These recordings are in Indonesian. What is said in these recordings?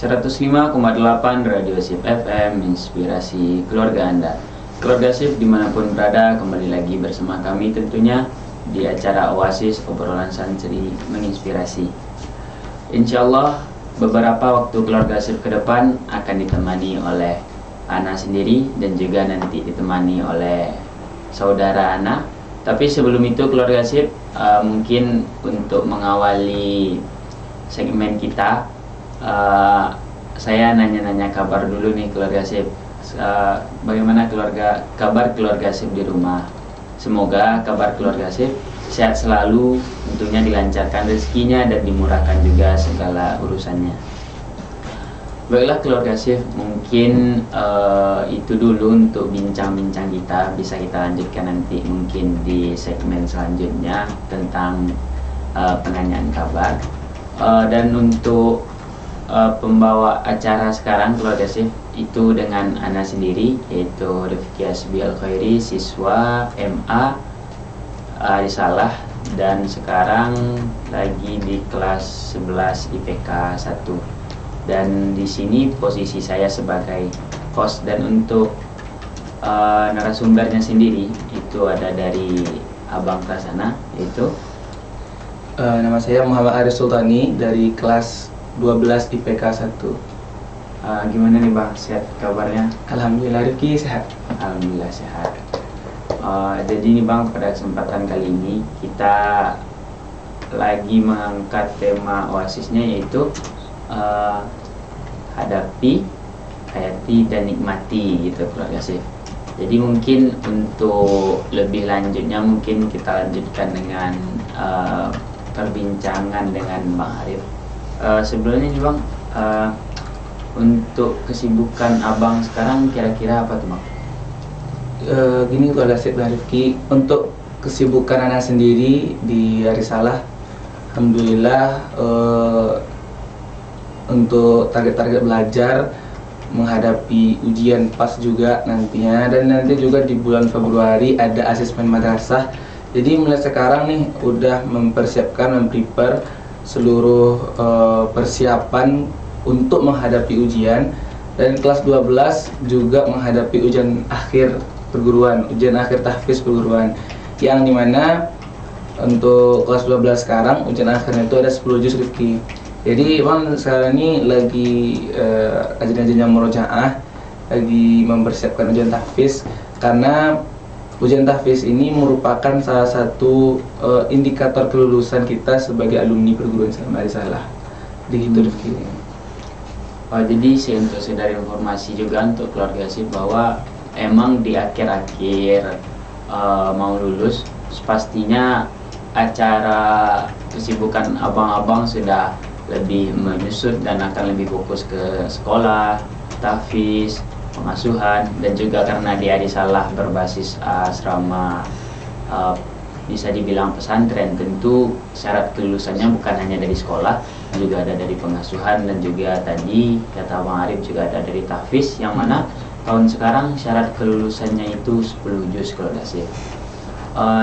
105,8 Radio Sip FM, inspirasi keluarga Anda. Keluarga Sip dimanapun berada, kembali lagi bersama kami tentunya di acara Oasis Obrolan Santri Menginspirasi. Insya Allah beberapa waktu keluarga Sip ke depan akan ditemani oleh Ana sendiri dan juga nanti ditemani oleh saudara Ana. Tapi sebelum itu keluarga Sip, mungkin untuk mengawali segmen kita, saya nanya-nanya kabar dulu nih keluarga Sip. Bagaimana kabar keluarga Sip di rumah? Semoga kabar keluarga Sip sehat selalu, tentunya dilancarkan rezekinya dan dimurahkan juga segala urusannya. Baiklah keluarga Sip, mungkin itu dulu untuk bincang-bincang kita. Bisa kita lanjutkan nanti mungkin di segmen selanjutnya tentang penanyaan kabar. Dan untuk pembawa acara sekarang keluarga Sip itu dengan Ana sendiri, yaitu Rifki Asbi Al-Khairi, siswa MA Risalah, dan sekarang lagi di kelas 11 IPK 1. Dan di sini posisi saya sebagai host, dan untuk narasumbernya sendiri itu ada dari Abang kelas Ana, yaitu nama saya Muhammad Aris Sultani dari kelas 12 IPK 1. Gimana nih Bang, sehat kabarnya? Alhamdulillah Rifki sehat. Alhamdulillah sehat. Jadi nih Bang, pada kesempatan kali ini kita lagi mengangkat tema Oasisnya, yaitu hadapi, hayati, dan nikmati gitu keluarga Sip. Jadi mungkin untuk lebih lanjutnya mungkin kita lanjutkan dengan perbincangan dengan Bang Arif. Sebelumnya nih Bang, untuk kesibukan Abang sekarang kira-kira apa tuh Bang? Gini keluarga Sip dan Rifki, untuk kesibukan anak sendiri di Risalah, alhamdulillah untuk target-target belajar menghadapi ujian pas juga nantinya, dan nanti juga di bulan Februari ada asesmen madrasah. Jadi mulai sekarang nih udah memprepare seluruh persiapan untuk menghadapi ujian, dan kelas 12 juga menghadapi ujian akhir perguruan, ujian akhir tahfiz perguruan, yang dimana untuk kelas 12 sekarang ujian akhirnya itu ada 10 juz Rifki. Jadi Bang sekarang ini lagi rajin-rajinnya murojaah, lagi mempersiapkan ujian tahfiz, karena ujian tahfiz ini merupakan salah satu indikator kelulusan kita sebagai alumni perguruan Islam Risalah. Begitu Rifki. Jadi untuk sekedar informasi juga untuk keluarga Sip, bahwa emang di akhir-akhir mau lulus, pastinya acara kesibukan abang-abang sudah lebih menyusut dan akan lebih fokus ke sekolah, tahfiz, pengasuhan, dan juga karena di Risalah berbasis asrama bisa dibilang pesantren, tentu syarat kelulusannya bukan hanya dari sekolah, juga ada dari pengasuhan, dan juga tadi kata Bang Arif juga ada dari tahfiz, yang mana tahun sekarang syarat kelulusannya itu 10 juz kalau tidak sih.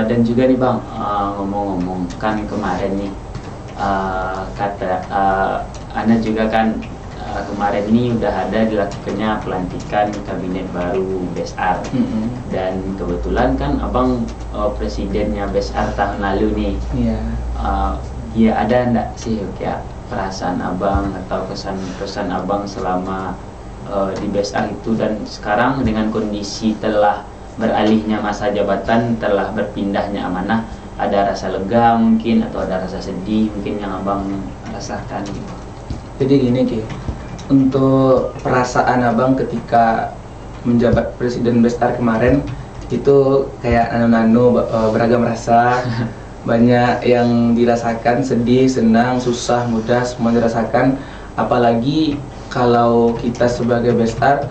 Dan juga nih Bang, ngomong-ngomong kan kemarin nih kata Ana juga kan kemarin ini udah ada dilakukannya pelantikan kabinet baru BESAR. Dan kebetulan kan Abang presidennya BESAR tahun lalu nih. Ya ada enggak sih ya perasaan Abang atau kesan Abang selama di BESAR itu, dan sekarang dengan kondisi telah beralihnya masa jabatan, telah berpindahnya amanah, ada rasa lega mungkin atau ada rasa sedih mungkin yang Abang rasakan gitu? Jadi gini Ki, untuk perasaan Abang ketika menjabat presiden BESAR kemarin itu kayak nano-nano, beragam rasa. Banyak yang dirasakan, sedih, senang, susah, mudah, semua dirasakan. Apalagi kalau kita sebagai BESAR,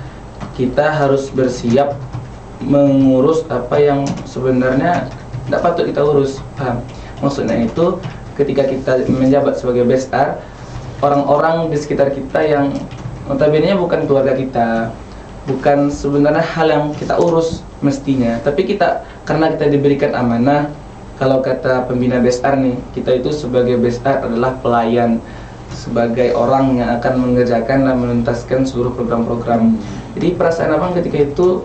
kita harus bersiap mengurus apa yang sebenarnya tidak patut kita urus, paham? Maksudnya itu ketika kita menjabat sebagai BESAR, orang-orang di sekitar kita yang notabene bukan keluarga kita, bukan sebenarnya hal yang kita urus mestinya, tapi karena kita diberikan amanah. Kalau kata pembina BESAR nih, kita itu sebagai BESAR adalah pelayan sebagai orang yang akan mengerjakan dan menuntaskan seluruh program-program. Jadi perasaan abang ketika itu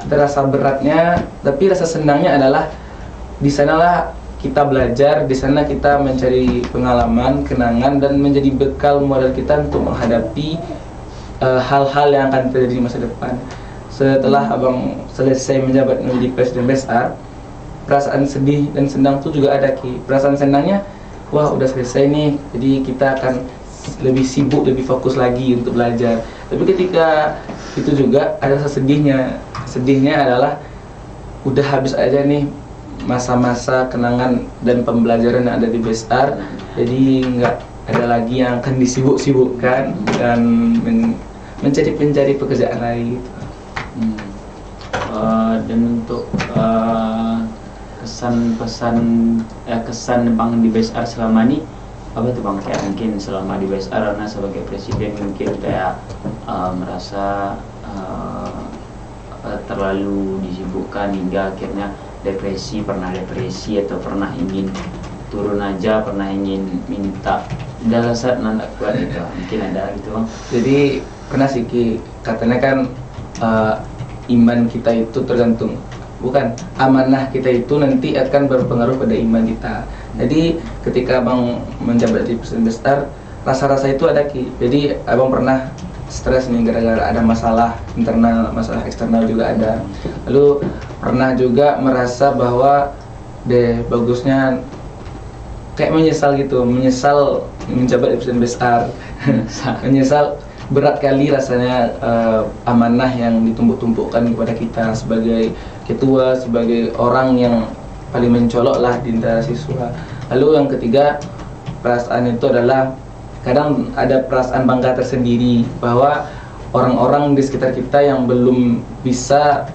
ada rasa beratnya, tapi rasa senangnya adalah di sanalah kita belajar, di sana kita mencari pengalaman, kenangan, dan menjadi bekal modal kita untuk menghadapi hal-hal yang akan terjadi di masa depan. Setelah abang selesai menjabat menjadi Presiden BSR, perasaan sedih dan senang itu juga ada Ki. Perasaan senangnya, wah udah selesai nih, jadi kita akan lebih sibuk, lebih fokus lagi untuk belajar. Tapi ketika itu juga ada rasa sedihnya. Sedihnya adalah udah habis aja nih masa-masa kenangan dan pembelajaran yang ada di BSR, jadi nggak ada lagi yang akan disibuk-sibukkan dan mencari pekerjaan lain. Dan untuk kesan bang di BSR selama ini apa tuh bang? Kayak mungkin selama di BSR karena sebagai presiden mungkin kayak merasa terlalu disibukkan hingga akhirnya pernah depresi atau pernah ingin turun aja, pernah ingin minta udah saat nanda kuat gitu, mungkin ada gitu bang. Jadi pernah sih Ki, katanya kan iman kita itu tergantung, bukan, amanah kita itu nanti akan berpengaruh pada iman kita. Jadi ketika abang menjabat di Presiden BSR, rasa-rasa itu ada Ki. Jadi abang pernah stres nih gara-gara ada masalah internal, masalah eksternal juga ada. Lalu pernah juga merasa bahwa bagusnya kayak menyesal gitu, menyesal menjabat di Presiden BSR. Menyesal, berat kali rasanya amanah yang ditumpuk-tumpukkan kepada kita sebagai ketua, sebagai orang yang paling mencolok lah di antara siswa. Lalu yang ketiga, perasaan itu adalah kadang ada perasaan bangga tersendiri bahwa orang-orang di sekitar kita yang belum bisa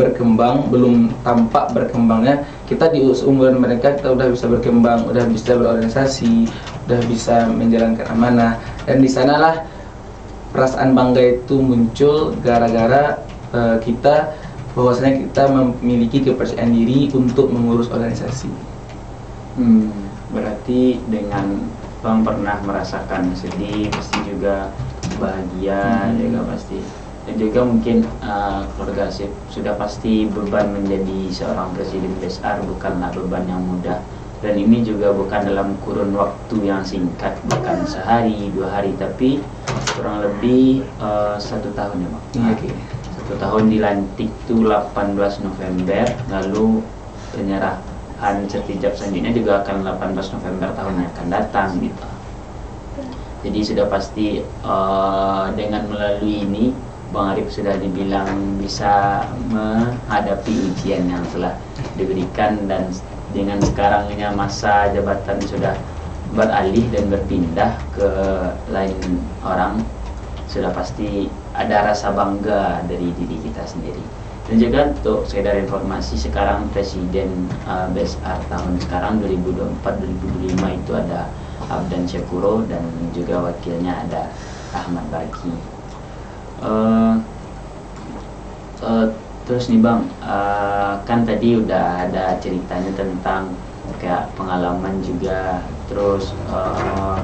berkembang, belum tampak berkembangnya, kita di umuran mereka kita udah bisa berkembang, udah bisa berorganisasi, udah bisa menjalankan amanah. Dan di sanalah perasaan bangga itu muncul gara-gara kita bahwasanya kita memiliki kepercayaan diri untuk mengurus organisasi. Berarti dengan bang pernah merasakan sedih, pasti juga bahagia juga pasti, dan juga mungkin keluarga Asep sudah pasti beban menjadi seorang presiden BSR bukanlah beban yang mudah, dan ini juga bukan dalam kurun waktu yang singkat, bukan sehari 2 hari, tapi kurang lebih 1 tahun ya bang. Okay. 1 tahun dilantik itu 18 November, lalu penyerahan sertijab selanjutnya juga akan 18 November tahun yang akan datang gitu. Jadi sudah pasti dengan melalui ini Bang Arif sudah dibilang bisa menghadapi ujian yang telah diberikan, dan dengan sekarangnya masa jabatan sudah beralih dan berpindah ke lain orang, sudah pasti ada rasa bangga dari diri kita sendiri. Dan juga untuk sekedar informasi, sekarang Presiden BSR tahun sekarang 2024-2025 itu ada Abdan Syakuro, dan juga wakilnya ada Ahmad Baki. Terus nih bang, kan tadi udah ada ceritanya tentang kayak pengalaman juga, terus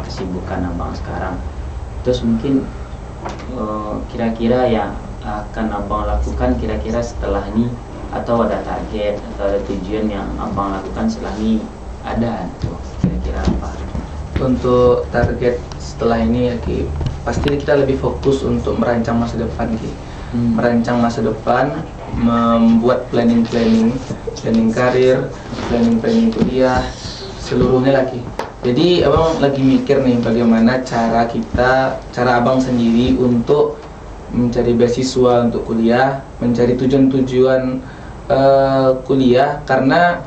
kesibukan abang sekarang. Terus mungkin kira-kira yang akan abang lakukan kira-kira setelah ini, atau ada target atau ada tujuan yang abang lakukan setelah ini, ada tuh kira-kira apa? Untuk target setelah ini ya Ki, pasti kita lebih fokus untuk merancang masa depan Ki. Merancang masa depan, membuat planning karir, planning kuliah, seluruhnya lagi. Jadi abang lagi mikir nih bagaimana cara abang sendiri untuk mencari beasiswa untuk kuliah, mencari tujuan-tujuan kuliah, karena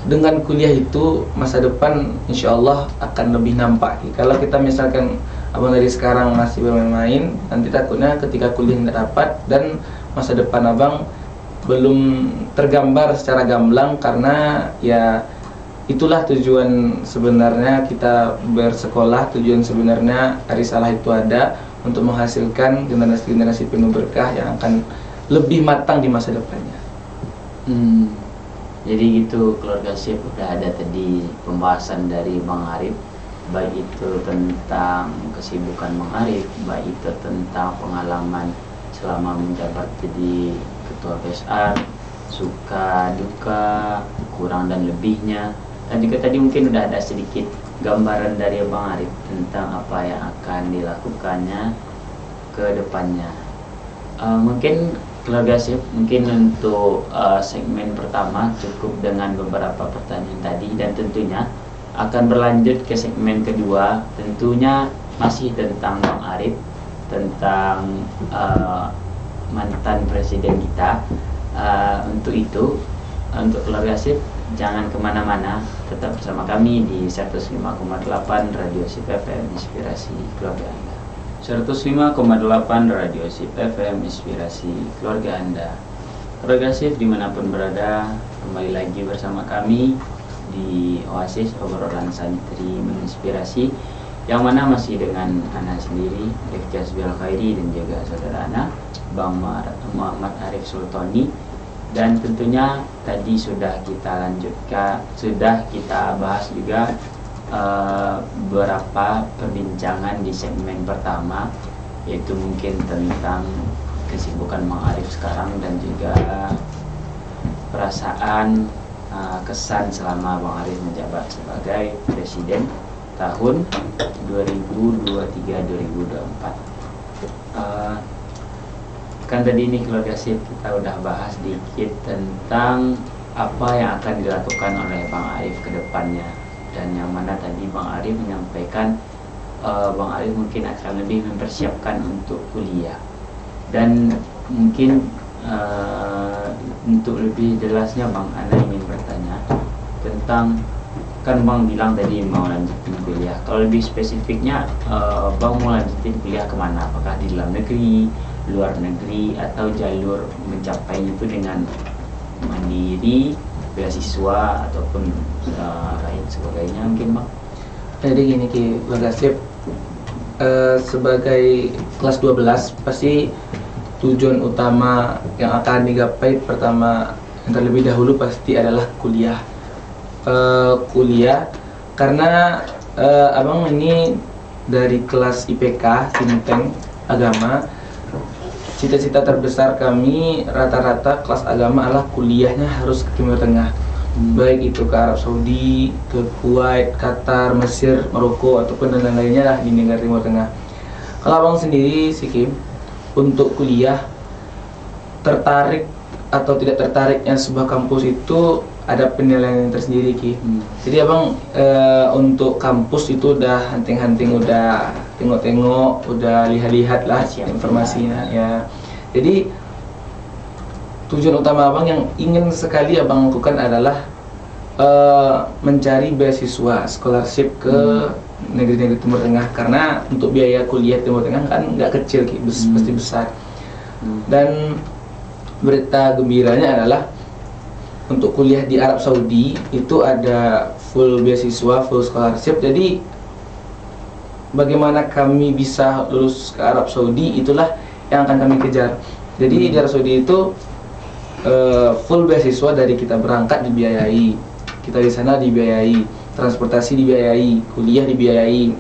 dengan kuliah itu masa depan insya Allah akan lebih nampak. Kalau kita misalkan abang dari sekarang masih bermain-main, nanti takutnya ketika kuliah tidak dapat dan masa depan abang belum tergambar secara gamblang, karena ya itulah tujuan sebenarnya kita bersekolah. Tujuan sebenarnya Arisalah itu ada untuk menghasilkan generasi-generasi penuh berkah yang akan lebih matang di masa depannya. Jadi gitu keluarga Sip, udah ada tadi pembahasan dari Bang Arif baik itu tentang kesibukan Bang Arif, baik itu tentang pengalaman selama menjabat jadi ketua PSR, suka duka, kurang dan lebihnya, dan juga tadi mungkin udah ada sedikit gambaran dari Bang Arif tentang apa yang akan dilakukannya ke depannya. Mungkin keluarga Sip, mungkin untuk segmen pertama cukup dengan beberapa pertanyaan tadi, dan tentunya akan berlanjut ke segmen kedua, tentunya masih tentang Bang Arif, tentang mantan presiden kita. Untuk itu, untuk keluarga Sip, jangan kemana-mana, tetap bersama kami di 105,8 Radio Sip FM, Inspirasi Keluarga Anda. 105,8 Radio Sip FM, Inspirasi Keluarga Anda. Keluarga Sip dimanapun berada, kembali lagi bersama kami di Oasis Obrolan Santri Menginspirasi, yang mana masih dengan Ana sendiri, Rifki Asbial Khairi, dan juga saudara Ana, Bang Muhammad Arif Sultoni. Dan tentunya tadi sudah kita bahas juga beberapa perbincangan di segmen pertama, yaitu mungkin tentang kesibukan Bang Arif sekarang dan juga perasaan kesan selama Bang Arif menjabat sebagai presiden tahun 2023-2024. Kan tadi ini keluarga Sip, kita udah bahas sedikit tentang apa yang akan dilakukan oleh Bang Arif ke depannya, dan yang mana tadi Bang Arif menyampaikan Bang Arif mungkin akan lebih mempersiapkan untuk kuliah. Dan mungkin untuk lebih jelasnya Bang, Ana ingin bertanya tentang, kan Bang bilang tadi mau lanjutin kuliah, kalau lebih spesifiknya Bang mau lanjutin kuliah kemana? Apakah di dalam negeri, luar negeri, atau jalur mencapai itu dengan mandiri, beasiswa, ataupun lain sebagainya mungkin Bang? Jadi gini Ki, keluarga Sip, sebagai kelas 12 pasti tujuan utama yang akan digapai pertama yang terlebih dahulu pasti adalah kuliah. Karena abang ini dari kelas IPK Sinteng Agama, cita-cita terbesar kami rata-rata kelas agama adalah kuliahnya harus ke Timur Tengah, baik itu ke Arab Saudi, ke Kuwait, Qatar, Mesir, Maroko, ataupun dan lain-lainnya lah di negara Timur Tengah. Kalau abang sendiri sih Kim, untuk kuliah tertarik atau tidak tertariknya sebuah kampus itu ada penilaian tersendiri Ki. Jadi abang untuk kampus itu udah hunting-hunting, udah tengok-tengok, udah lihat-lihat lah informasinya ya. Jadi tujuan utama abang yang ingin sekali abang lakukan adalah mencari beasiswa scholarship ke negeri-negeri Timur Tengah, karena untuk biaya kuliah Timur Tengah kan nggak kecil Ki, pasti besar. Dan berita gembiranya adalah untuk kuliah di Arab Saudi itu ada full beasiswa, full scholarship. Jadi bagaimana kami bisa lulus ke Arab Saudi, itulah yang akan kami kejar. Jadi di Arab Saudi itu full beasiswa, dari kita berangkat dibiayai, kita di sana dibiayai, transportasi dibiayai, kuliah dibiayai.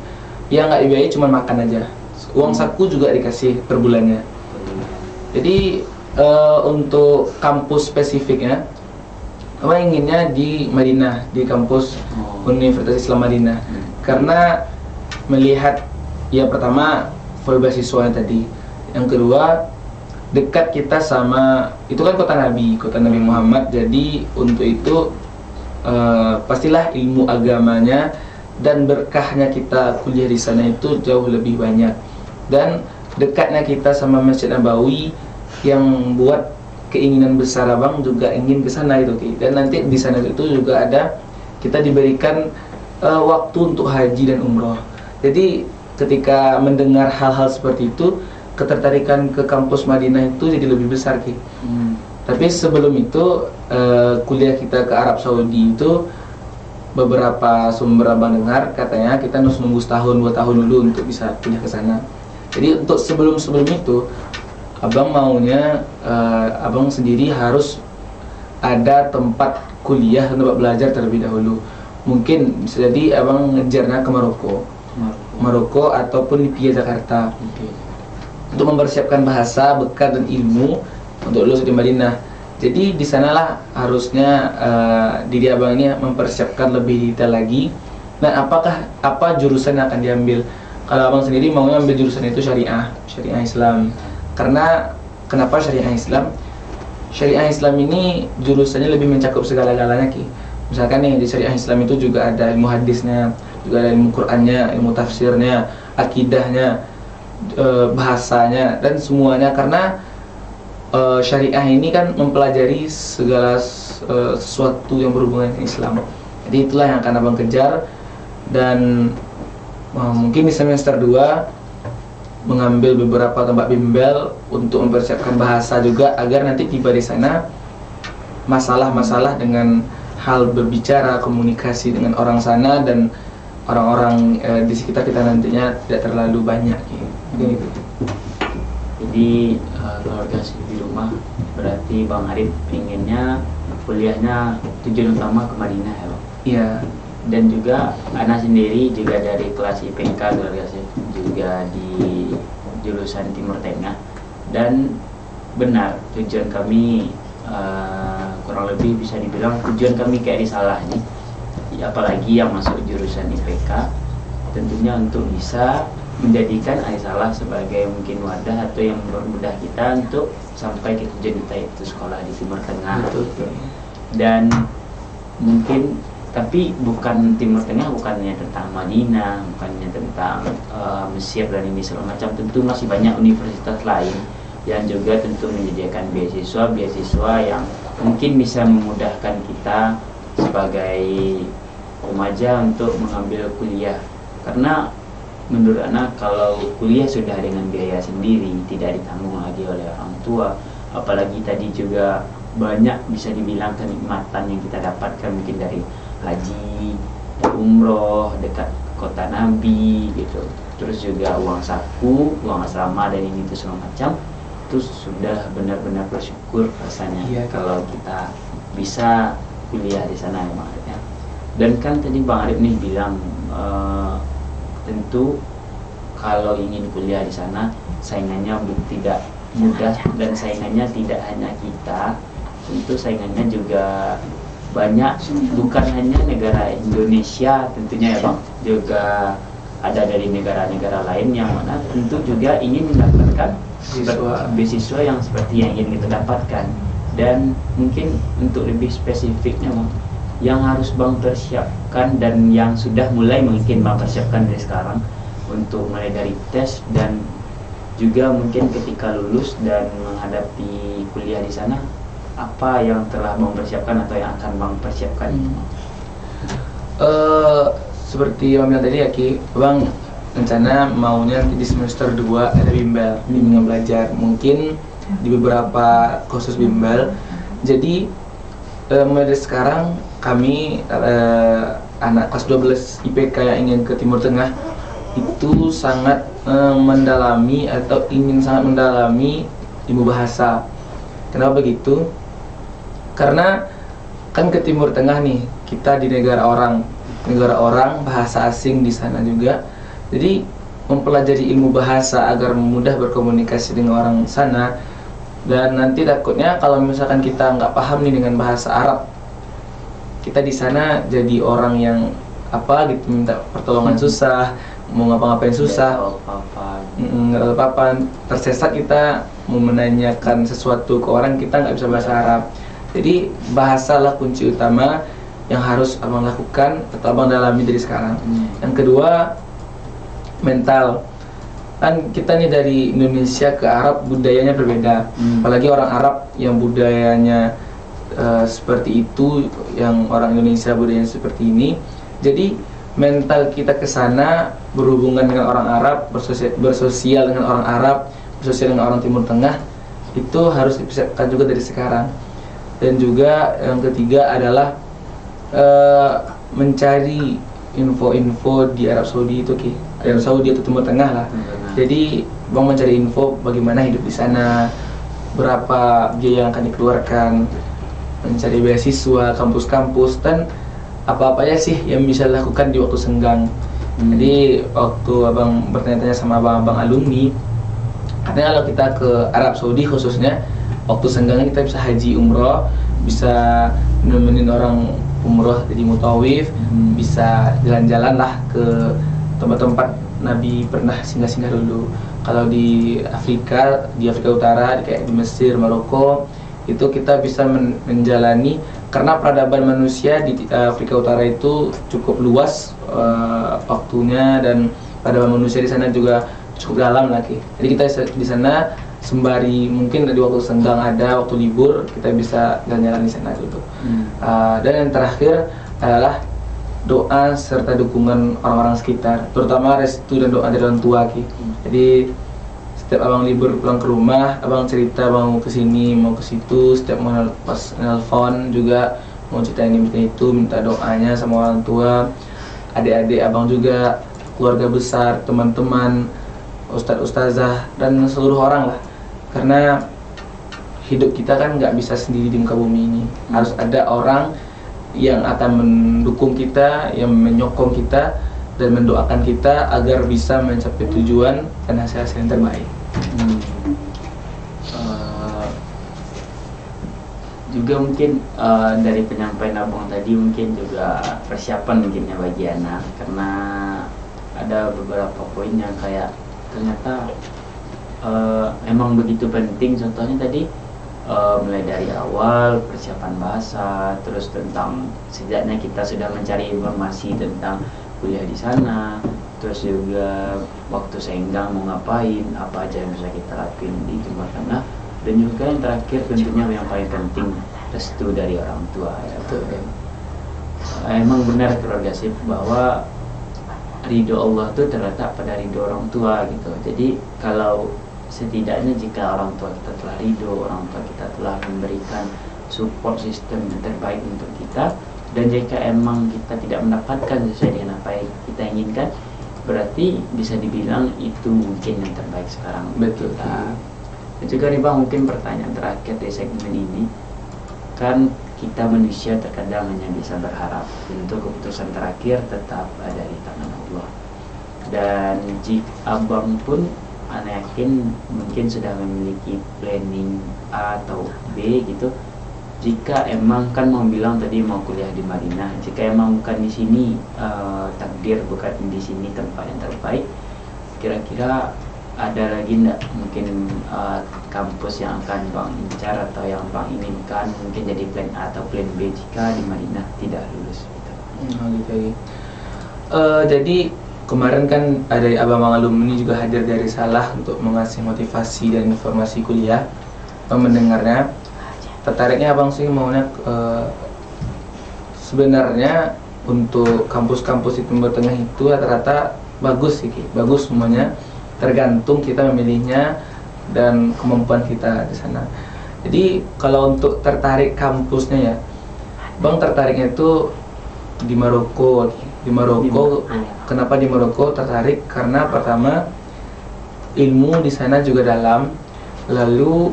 Yang nggak dibiayai cuma makan aja. Uang saku juga dikasih per bulannya. Jadi untuk kampus spesifiknya, apa inginnya di Madinah, di kampus Universitas Islam Madinah, karena melihat ya pertama full beasiswa tadi, yang kedua dekat kita sama, itu kan kota Nabi Muhammad. Jadi untuk itu pastilah ilmu agamanya dan berkahnya kita kuliah di sana itu jauh lebih banyak, dan dekatnya kita sama Masjid Nabawi yang buat keinginan besar abang juga ingin ke sana itu Ki. Dan nanti di sana itu juga ada, kita diberikan waktu untuk haji dan umroh. Jadi ketika mendengar hal-hal seperti itu, ketertarikan ke kampus Madinah itu jadi lebih besar Ki. Tapi sebelum itu kuliah kita ke Arab Saudi itu, beberapa sumber abang dengar katanya kita harus nunggu setahun 2 tahun dulu untuk bisa kuliah ke sana. Jadi untuk sebelum itu abang maunya abang sendiri harus ada tempat kuliah, tempat belajar terlebih dahulu. mungkin bisa jadi abang ngejarnya ke Maroko ataupun di PIA Jakarta untuk mempersiapkan bahasa, bekal dan ilmu untuk lulus di Madinah. Jadi di sanalah harusnya diri abang ini mempersiapkan lebih detail lagi. Dan apa jurusan yang akan diambil? Kalau abang sendiri maunya ambil jurusan itu syariah Islam. Karena kenapa syariah Islam? Syariah Islam ini jurusannya lebih mencakup segala-galanya Ki. Misalkan nih di syariah Islam itu juga ada ilmu hadisnya, juga ada ilmu Qur'annya, ilmu tafsirnya, akidahnya, bahasanya dan semuanya. Karena syariah ini kan mempelajari segala sesuatu yang berhubungan dengan Islam. Jadi itulah yang akan abang kejar. Dan mungkin di semester 2 mengambil beberapa tempat bimbel untuk mempersiapkan bahasa juga, agar nanti tiba di sana masalah-masalah dengan hal berbicara, komunikasi dengan orang sana dan orang-orang di sekitar kita nantinya tidak terlalu banyak gitu. Jadi keluarga di rumah, berarti Bang Arif pengennya kuliahnya tujuan utama ke Madinah ya Bang? Iya. Dan juga anak sendiri juga dari kelas IPK keluarga saya juga di jurusan Timur Tengah, dan benar tujuan kami kurang lebih bisa dibilang tujuan kami kayak risalah nih, apalagi yang masuk jurusan IPK tentunya untuk bisa menjadikan risalah sebagai mungkin wadah atau yang mempermudah kita untuk sampai ke tujuan kita, itu sekolah di Timur Tengah. Dan mungkin tapi bukan Timur Tengah, bukannya tentang Madinah, bukannya tentang Mesir dan ini segala macam. Tentu masih banyak universitas lain yang juga tentu menyediakan beasiswa yang mungkin bisa memudahkan kita sebagai remaja untuk mengambil kuliah. Karena menurut anak, kalau kuliah sudah dengan biaya sendiri, tidak ditanggung lagi oleh orang tua, apalagi tadi juga banyak bisa dibilang kenikmatan yang kita dapatkan mungkin dari haji, umroh dekat kota Nabi gitu, terus juga uang saku, uang asrama dan ini itu segala macam, itu sudah benar-benar bersyukur rasanya kalau kita bisa kuliah di sana ya Bang Arif ya. Dan kan tadi Bang Arif nih bilang tentu kalau ingin kuliah di sana saingannya tidak mudah, dan saingannya tidak hanya kita, tentu saingannya juga banyak, bukan hanya negara Indonesia tentunya ya Bang, juga ada dari negara-negara lain yang mana tentu juga ingin mendapatkan beasiswa yang seperti yang ingin kita dapatkan. Dan mungkin untuk lebih spesifiknya Bang, yang harus Bang persiapkan dan yang sudah mulai mungkin Bang persiapkan dari sekarang, untuk mulai dari tes dan juga mungkin ketika lulus dan menghadapi kuliah di sana, apa yang telah Bang persiapkan atau yang akan Bang persiapkan? Seperti yang bilang tadi ya Ki, Bang rencana maunya nanti di semester 2 ada bimbingan belajar, mungkin di beberapa khusus bimbel. Jadi mulai dari sekarang kami anak kelas 12 IPK yang ingin ke Timur Tengah itu sangat mendalami atau ingin sangat mendalami ilmu bahasa. Kenapa begitu? Karena kan ke Timur Tengah nih, kita di negara orang, bahasa asing di sana juga. Jadi mempelajari ilmu bahasa agar mudah berkomunikasi dengan orang sana. Dan nanti takutnya kalau misalkan kita nggak paham nih dengan bahasa Arab, kita di sana jadi orang yang minta pertolongan susah, mau ngapa-ngapain susah, nggak tahu apa-apa, tersesat kita mau menanyakan sesuatu ke orang, kita nggak bisa bahasa Arab. Jadi bahasalah kunci utama yang harus abang lakukan atau abang dalami dari sekarang. Yang kedua, mental. Kan kita nih dari Indonesia ke Arab budayanya berbeda, apalagi orang Arab yang budayanya seperti itu, yang orang Indonesia budayanya seperti ini. Jadi mental kita ke sana berhubungan dengan orang Arab, bersosial dengan orang Arab, bersosial dengan orang Timur Tengah, itu harus dipersiapkan juga dari sekarang. Dan juga yang ketiga adalah mencari info-info di Arab Saudi itu Ki, Arab Saudi atau Timur Tengah lah. Jadi Bang mencari info bagaimana hidup di sana, berapa biaya yang akan dikeluarkan, mencari beasiswa, kampus-kampus, dan apa aja sih yang bisa dilakukan di waktu senggang. Jadi waktu abang bertanya-tanya sama abang-abang alumni, katanya kalau kita ke Arab Saudi khususnya, waktu senggangnya kita bisa haji umroh, bisa nemenin orang umroh jadi mutawif, bisa jalan-jalan lah ke tempat-tempat Nabi pernah singgah-singgah dulu. Kalau di Afrika Utara kayak di Mesir, Maroko, itu kita bisa menjalani, karena peradaban manusia di Afrika Utara itu cukup luas waktunya, dan peradaban manusia di sana juga cukup dalam lagi. Jadi kita di sana sembari mungkin di waktu senggang ada waktu libur, kita bisa jalan-jalan di sana dulu. Dan yang terakhir adalah doa serta dukungan orang-orang sekitar, terutama restu dan doa dari orang tua Ki. Jadi setiap abang libur pulang ke rumah, abang cerita mau ke sini, mau ke situ, setiap mau pas nelpon juga mau cerita ini minta itu, minta doanya sama orang tua, adik-adik abang juga, keluarga besar, teman-teman, ustadz ustazah, dan seluruh orang lah. Karena hidup kita kan nggak bisa sendiri di muka bumi ini, harus ada orang yang akan mendukung kita, yang menyokong kita dan mendoakan kita agar bisa mencapai tujuan dan hasil-hasil yang terbaik. Juga mungkin dari penyampaian abang tadi mungkin juga persiapan mungkinnya bagi anak, karena ada beberapa poin yang kayak ternyata emang begitu penting. Contohnya tadi mulai dari awal persiapan bahasa, terus tentang setidaknya kita sudah mencari informasi tentang kuliah di sana, terus juga waktu senggang mau ngapain, apa aja yang bisa kita lakuin di Timur Tengah, dan juga yang terakhir tentunya yang paling penting, restu dari orang tua ya. Emang benar keluarga sip bahwa ridho Allah itu terletak pada ridho orang tua gitu. Jadi kalau setidaknya jika orang tua kita telah ridho, orang tua kita telah memberikan support system yang terbaik untuk kita, dan jika emang kita tidak mendapatkan sesuai dengan apa yang kita inginkan, berarti bisa dibilang itu mungkin yang terbaik sekarang untuk kita. Dan juga nih Bang, mungkin pertanyaan terakhir di segmen ini, kan kita manusia terkadang hanya bisa berharap, untuk keputusan terakhir tetap ada di tangan Allah. Dan jika abang pun ana yakin mungkin sudah memiliki planning A atau B gitu. Jika emang kan mau bilang tadi mau kuliah di Madinah, jika emang bukan di sini takdir, bukan di sini tempat yang terbaik, kira-kira ada lagi enggak mungkin kampus yang akan Bang incar atau yang Bang inginkan mungkin jadi plan A atau plan B jika di Madinah tidak lulus gitu. Gitu. Jadi kemarin kan ada abang-abang alumni juga hadir dari Salah untuk mengasih motivasi dan informasi kuliah. Mendengarnya tertariknya abang sih maunya sebenarnya untuk kampus-kampus di Timur Tengah itu rata-rata bagus sih, bagus semuanya, tergantung kita memilihnya dan kemampuan kita di sana. Jadi kalau untuk tertarik kampusnya ya, Bang tertariknya itu di Maroko. Di Maroko, kenapa di Maroko tertarik? Karena pertama ilmu di sana juga dalam, lalu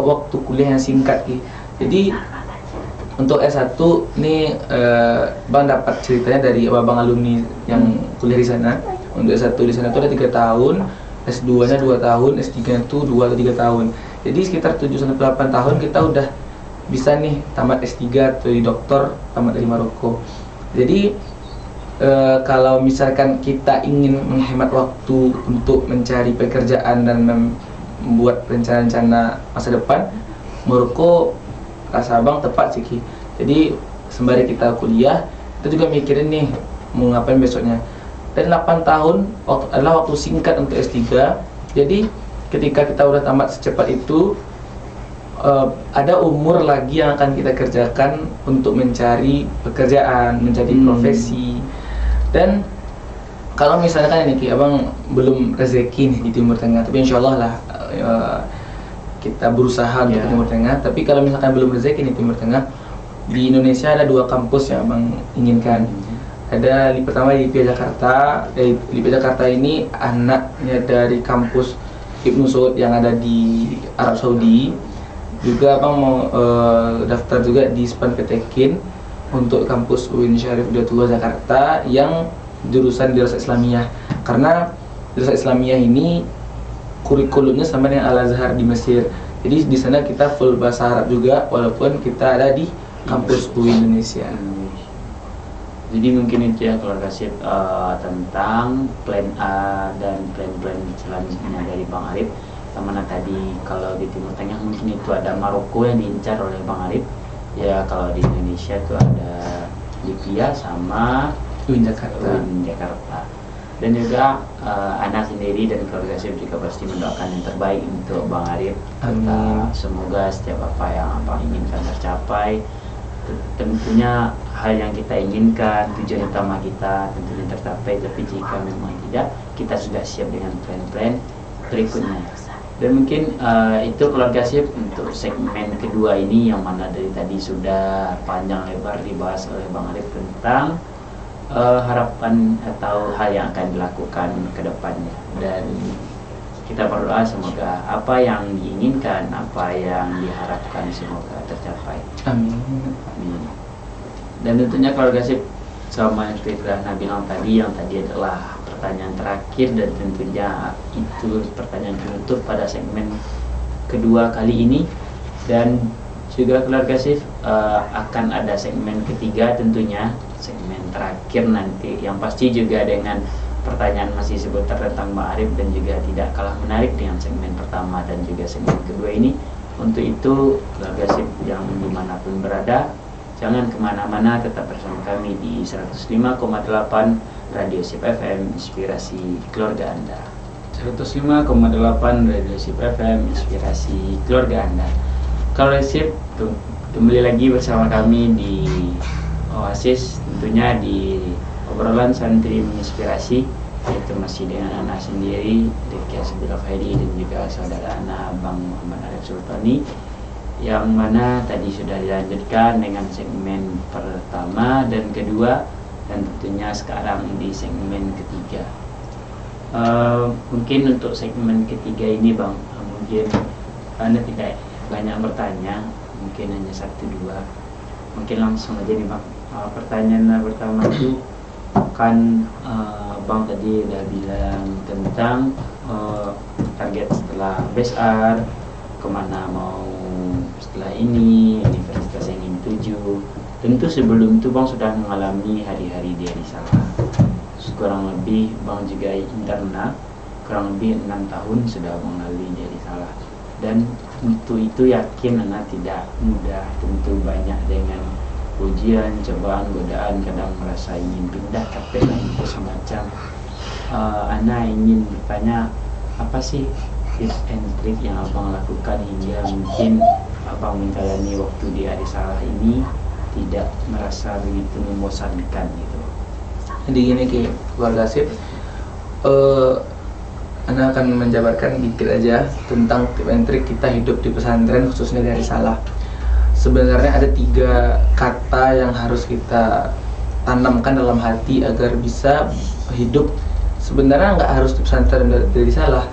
waktu kuliah yang singkat. Jadi untuk S1 ini Bang dapat ceritanya dari abang alumni yang kuliah di sana. Untuk S1 di sana itu ada 3 tahun, S2 nya 2 tahun, S3 itu 2 atau 3 tahun. Jadi sekitar 7-8 tahun kita udah bisa nih tamat S3 atau di doktor tamat dari Maroko. Jadi kalau misalkan kita ingin menghemat waktu untuk mencari pekerjaan dan membuat rencana-rencana masa depan, Maroko rasa abang tepat sih. Jadi sembari kita kuliah, kita juga mikirin nih mau ngapain besoknya. Dan 8 tahun adalah waktu singkat untuk S3. Jadi ketika kita udah tamat secepat itu, ada umur lagi yang akan kita kerjakan untuk mencari pekerjaan, mencari profesi. Dan kalau misalkan ini abang belum rezeki nih di Timur Tengah, tapi insya Allah lah kita berusaha untuk ke Timur Tengah. Tapi kalau misalkan belum rezeki nih Timur Tengah, di Indonesia ada 2 kampus yang abang inginkan. Ada pertama di IPA Jakarta. IPA Jakarta ini anaknya dari kampus Ibnu Saud yang ada di Arab Saudi. Juga abang mau daftar juga di Span Petekin. untuk kampus UIN Syarif Hidayatullah Jakarta yang jurusan Dirasah Islamiyah, karena Dirasah Islamiyah ini kurikulumnya sama dengan Al-Azhar di Mesir. Jadi di sana kita full bahasa Arab juga walaupun kita ada di kampus UIN Indonesia. Jadi mungkin itu ya keluarga Sip tentang plan A dan plan-plan selanjutnya dari Bang Arif. Mana tadi kalau di Timur Tengah mungkin itu ada Maroko yang diincar oleh Bang Arif. Ya kalau di Indonesia itu ada Libya sama UIN Jakarta. Dan juga anak sendiri dan keluarga Sip juga pasti mendoakan yang terbaik untuk Bang Arif. Amin. Semoga setiap apa yang Abang inginkan tercapai. Tentunya hal yang kita inginkan, tujuan utama kita tentunya tercapai. Tapi jika memang tidak, kita sudah siap dengan plan-plan berikutnya. Dan mungkin itu keluarga Sip untuk segmen kedua ini, yang mana dari tadi sudah panjang lebar dibahas oleh Bang Arif tentang harapan atau hal yang akan dilakukan ke depannya. Dan kita berdoa semoga apa yang diinginkan, apa yang diharapkan semoga tercapai. Amin. Amin. Dan tentunya keluarga Sip, sama yang telah Nabi bilang tadi, yang tadi adalah pertanyaan terakhir dan tentunya itu pertanyaan penutup pada segmen kedua kali ini. Dan juga keluarga Sip akan ada segmen ketiga, tentunya segmen terakhir nanti, yang pasti juga dengan pertanyaan masih seputar tentang Bang Arif dan juga tidak kalah menarik dengan segmen pertama dan juga segmen kedua ini. Untuk itu keluarga Sip yang dimanapun berada, jangan kemana-mana, tetap bersama kami di 105,8 Radio Sip FM, inspirasi keluarga Anda. 105,8 Radio Sip FM, inspirasi keluarga Anda. Keluarga Sip, kembali lagi bersama kami di Oasis, tentunya di obrolan santri menginspirasi, yaitu masih dengan anak sendiri, Deki Asbila Khairi, dan juga saudara anak Bang Muhammad Arif Sultani, yang mana tadi sudah dilanjutkan dengan segmen pertama dan kedua, dan tentunya sekarang di segmen ketiga. Mungkin untuk segmen ketiga ini Bang, mungkin Anda tidak banyak bertanya, mungkin hanya 1-2, mungkin langsung aja nih Bang. Pertanyaan pertama itu kan Bang tadi udah bilang tentang target setelah besar, kemana mau setelah ini, universitas yang ingin tuju. Tentu sebelum itu Bang sudah mengalami hari-hari di Arisalah, kurang lebih Bang juga internal, kurang lebih 6 tahun sudah mengalami di Arisalah. Dan untuk itu yakin anak tidak mudah, tentu banyak dengan ujian, cobaan, godaan, kadang merasa ingin pindah, tapi itu semacam Ana ingin bertanya, apa sih tips and trick yang Abang lakukan hingga mungkin Abang menjalani waktu di Arisalah ini tidak merasa begitu membosankan gitu. Jadi gini keluarga Sip, Ana akan menjabarkan dikit aja tentang tips and trick kita hidup di pesantren, khususnya di Arisalah. Sebenarnya ada 3 kata yang harus kita tanamkan dalam hati agar bisa hidup. Sebenarnya nggak harus di pesantren dari salah,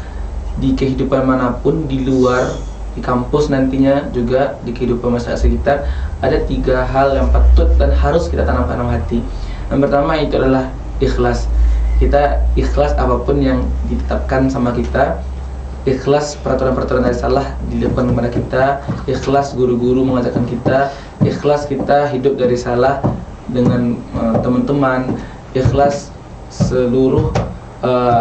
di kehidupan manapun, di luar, di kampus nantinya juga, di kehidupan masyarakat sekitar, ada 3 hal yang patut dan harus kita tanamkan dalam hati. Yang pertama itu adalah ikhlas. Kita ikhlas apapun yang ditetapkan sama kita, ikhlas peraturan-peraturan dari salah dilakukan kepada kita, ikhlas guru-guru mengajarkan kita, ikhlas kita hidup dari salah dengan teman-teman, ikhlas seluruh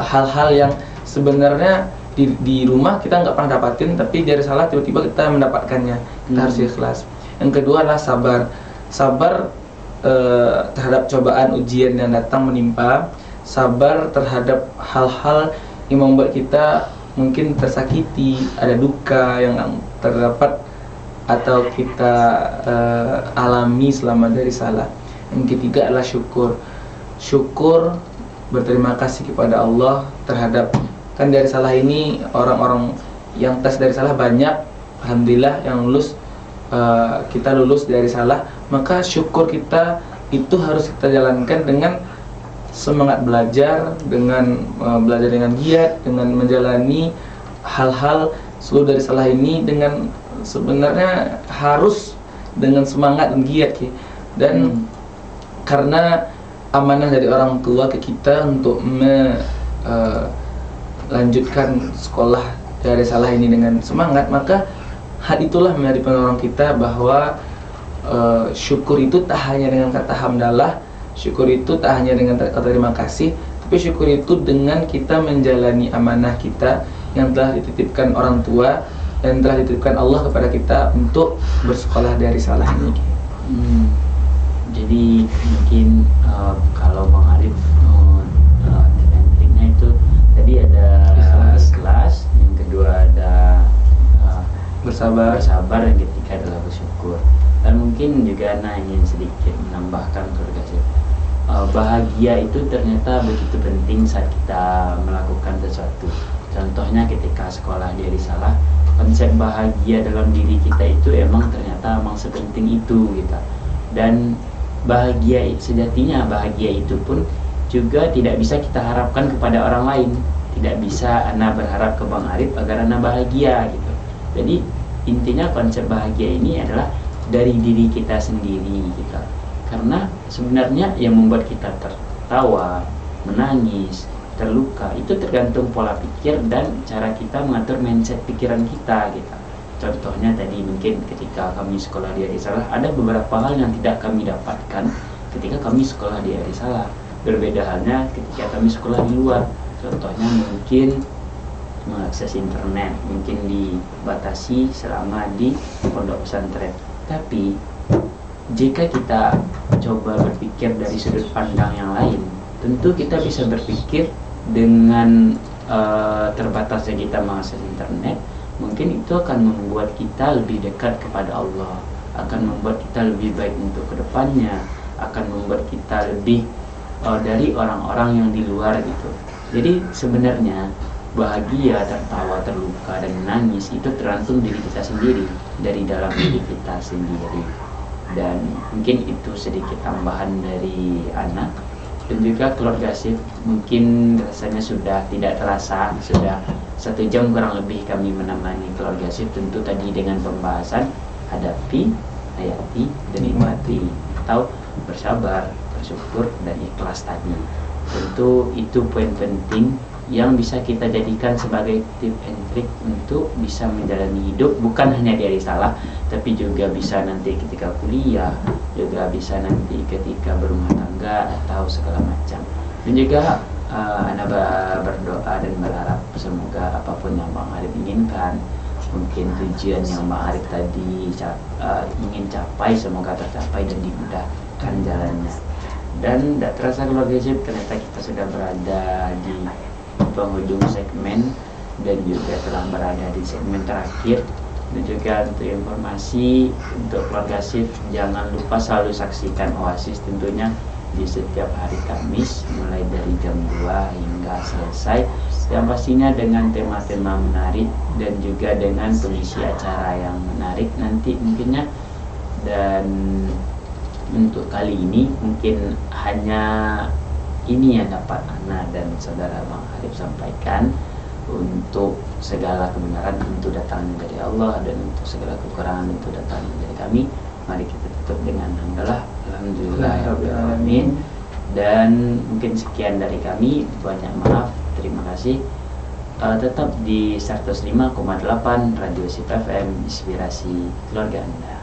hal-hal yang sebenarnya di rumah kita nggak pernah dapatin, tapi dari salah tiba-tiba kita mendapatkannya. Kita harus ikhlas. Yang kedua adalah sabar terhadap cobaan ujian yang datang menimpa, sabar terhadap hal-hal yang membuat kita mungkin tersakiti, ada duka yang terdapat atau kita alami selama dari salah. Yang ketiga adalah syukur, berterima kasih kepada Allah terhadap, kan dari salah ini orang-orang yang tes dari salah banyak, alhamdulillah yang lulus, kita lulus dari salah, maka syukur kita itu harus kita jalankan dengan semangat belajar, dengan belajar dengan giat, dengan menjalani hal-hal seluruh dari salah ini dengan sebenarnya harus dengan semangat dan giat. Dan karena amanah dari orang tua ke kita untuk melanjutkan sekolah dari salah ini dengan semangat, maka hal itulah menjadi pendorong kita bahwa syukur itu tak hanya dengan kata hamdalah, syukur itu tak hanya dengan kata terima kasih, tapi syukur itu dengan kita menjalani amanah kita yang telah dititipkan orang tua dan telah dititipkan Allah kepada kita untuk bersekolah dari salah ini. Jadi mungkin kalau Bang Arif triknya itu tadi ada ikhlas, yang kedua ada Bersabar. dan ketiga adalah bersyukur. Dan mungkin juga ingin sedikit menambahkan keluarga sih, bahagia itu ternyata begitu penting saat kita melakukan sesuatu. Contohnya ketika sekolah di Risalah, konsep bahagia dalam diri kita itu emang ternyata sepenting itu gitu. Dan sejatinya bahagia itu pun juga tidak bisa kita harapkan kepada orang lain. Tidak bisa Ana berharap ke Bang Arif agar Ana bahagia gitu. Jadi intinya konsep bahagia ini adalah dari diri kita sendiri gitu. Karena sebenarnya yang membuat kita tertawa, menangis, terluka itu tergantung pola pikir dan cara kita mengatur mindset pikiran kita gitu. Contohnya tadi mungkin ketika kami sekolah di Risalah, ada beberapa hal yang tidak kami dapatkan ketika kami sekolah di Risalah. Berbeda halnya ketika kami sekolah di luar. Contohnya mungkin mengakses internet mungkin dibatasi selama di pondok pesantren. Tapi jika kita coba berpikir dari sudut pandang yang lain, tentu kita bisa berpikir dengan terbatasnya kita mengakses internet, mungkin itu akan membuat kita lebih dekat kepada Allah, akan membuat kita lebih baik untuk kedepannya, akan membuat kita lebih dari orang-orang yang di luar gitu. Jadi sebenarnya bahagia, tertawa, terluka, dan menangis itu tergantung diri kita sendiri, dari dalam diri kita sendiri. Dan mungkin itu sedikit tambahan dari anak. Dan juga keluarga Sif, mungkin rasanya sudah tidak terasa, sudah 1 jam kurang lebih kami menemani keluarga Sif, tentu tadi dengan pembahasan hadapi, hayati, dan nikmati, atau bersabar, bersyukur, dan ikhlas tadi. Tentu itu poin penting yang bisa kita jadikan sebagai tip and trick untuk bisa menjalani hidup, bukan hanya di Risalah, tapi juga bisa nanti ketika kuliah, juga bisa nanti ketika berumah tangga atau segala macam. Dan juga Ana berdoa dan berharap semoga apapun yang Bang Arif inginkan, mungkin tujuan yang Bang Arif tadi ingin capai, semoga tercapai dan dimudahkan jalannya. Dan tidak terasa keluarga Sif, ternyata kita sudah berada di penghujung segmen dan juga telah berada di segmen terakhir. Dan juga untuk informasi untuk keluarga Sif, jangan lupa selalu saksikan Oasis tentunya di setiap hari Kamis mulai dari jam 2 hingga selesai, yang pastinya dengan tema-tema menarik dan juga dengan pengisi acara yang menarik nanti mungkinnya. Dan untuk kali ini mungkin hanya ini yang dapat Ana dan saudara Bang Arif sampaikan. Untuk segala kebenaran tentu datangnya dari Allah, dan untuk segala kekurangan itu datangnya dari kami. Mari kita tutup dengan hamdalah, alhamdulillahirrahmanirrahim. Dan mungkin sekian dari kami, banyak maaf, terima kasih. Tetap di 105,8 Radio Sip FM, inspirasi keluarga Anda.